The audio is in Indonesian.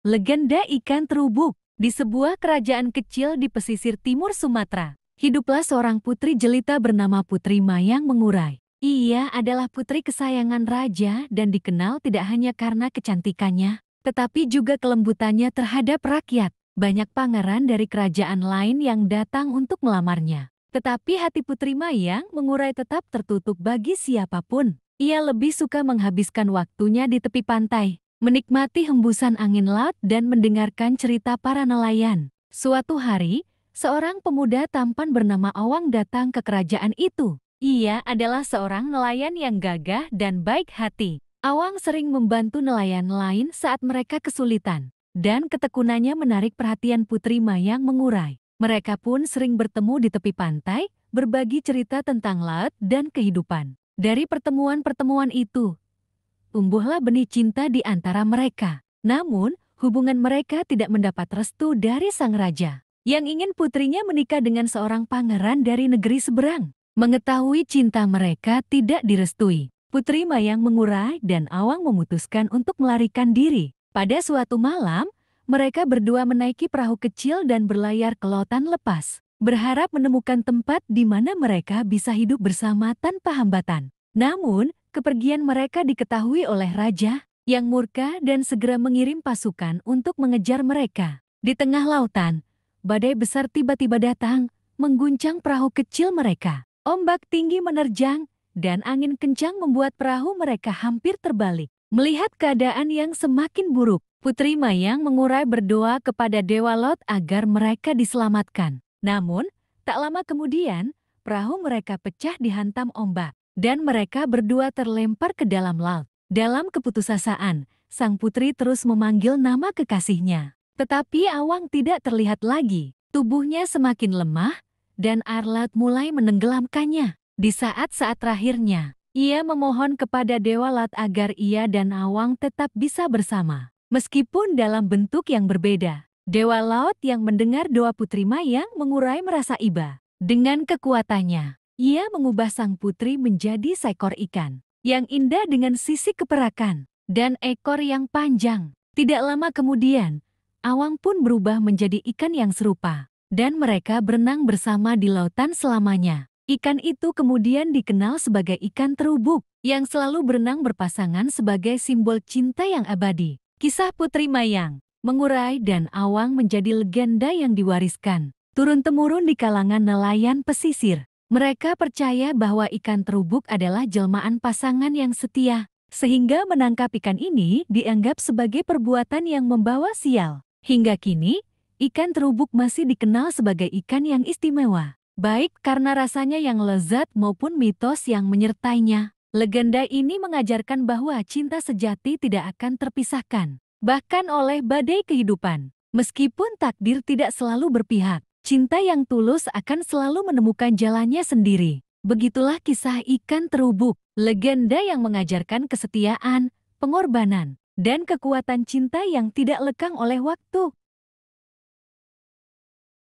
Legenda ikan terubuk. Di sebuah kerajaan kecil di pesisir timur Sumatera, hiduplah seorang putri jelita bernama Putri Mayang Mengurai. Ia adalah putri kesayangan raja dan dikenal tidak hanya karena kecantikannya, tetapi juga kelembutannya terhadap rakyat. Banyak pangeran dari kerajaan lain yang datang untuk melamarnya. Tetapi hati Putri Mayang Mengurai tetap tertutup bagi siapapun. Ia lebih suka menghabiskan waktunya di tepi pantai, menikmati hembusan angin laut dan mendengarkan cerita para nelayan. Suatu hari, seorang pemuda tampan bernama Awang datang ke kerajaan itu. Ia adalah seorang nelayan yang gagah dan baik hati. Awang sering membantu nelayan lain saat mereka kesulitan, dan ketekunannya menarik perhatian Putri Mayang Mengurai. Mereka pun sering bertemu di tepi pantai, berbagi cerita tentang laut dan kehidupan. Dari pertemuan-pertemuan itu, tumbuhlah benih cinta di antara mereka. Namun, hubungan mereka tidak mendapat restu dari sang raja, yang ingin putrinya menikah dengan seorang pangeran dari negeri seberang. Mengetahui cinta mereka tidak direstui, Putri Mayang Mengurai dan Awang memutuskan untuk melarikan diri. Pada suatu malam, mereka berdua menaiki perahu kecil dan berlayar ke lautan lepas, berharap menemukan tempat di mana mereka bisa hidup bersama tanpa hambatan. Namun, kepergian mereka diketahui oleh raja yang murka dan segera mengirim pasukan untuk mengejar mereka. Di tengah lautan, badai besar tiba-tiba datang, mengguncang perahu kecil mereka. Ombak tinggi menerjang, dan angin kencang membuat perahu mereka hampir terbalik. Melihat keadaan yang semakin buruk, Putri Mayang Mengurai berdoa kepada Dewa Laut agar mereka diselamatkan. Namun, tak lama kemudian, perahu mereka pecah dihantam ombak, dan mereka berdua terlempar ke dalam laut. Dalam keputusasaan, sang putri terus memanggil nama kekasihnya. Tetapi Awang tidak terlihat lagi. Tubuhnya semakin lemah, dan air laut mulai menenggelamkannya. Di saat-saat terakhirnya, ia memohon kepada Dewa Laut agar ia dan Awang tetap bisa bersama, meskipun dalam bentuk yang berbeda. Dewa Laut yang mendengar doa Putri Mayang Mengurai merasa iba. Dengan kekuatannya, ia mengubah sang putri menjadi seekor ikan yang indah dengan sisi keperakan dan ekor yang panjang. Tidak lama kemudian, Awang pun berubah menjadi ikan yang serupa, dan mereka berenang bersama di lautan selamanya. Ikan itu kemudian dikenal sebagai ikan terubuk, yang selalu berenang berpasangan sebagai simbol cinta yang abadi. Kisah Putri Mayang Mengurai dan Awang menjadi legenda yang diwariskan turun-temurun di kalangan nelayan pesisir. Mereka percaya bahwa ikan terubuk adalah jelmaan pasangan yang setia, sehingga menangkap ikan ini dianggap sebagai perbuatan yang membawa sial. Hingga kini, ikan terubuk masih dikenal sebagai ikan yang istimewa, baik karena rasanya yang lezat maupun mitos yang menyertainya. Legenda ini mengajarkan bahwa cinta sejati tidak akan terpisahkan, bahkan oleh badai kehidupan. Meskipun takdir tidak selalu berpihak, cinta yang tulus akan selalu menemukan jalannya sendiri. Begitulah kisah ikan terubuk, legenda yang mengajarkan kesetiaan, pengorbanan, dan kekuatan cinta yang tidak lekang oleh waktu.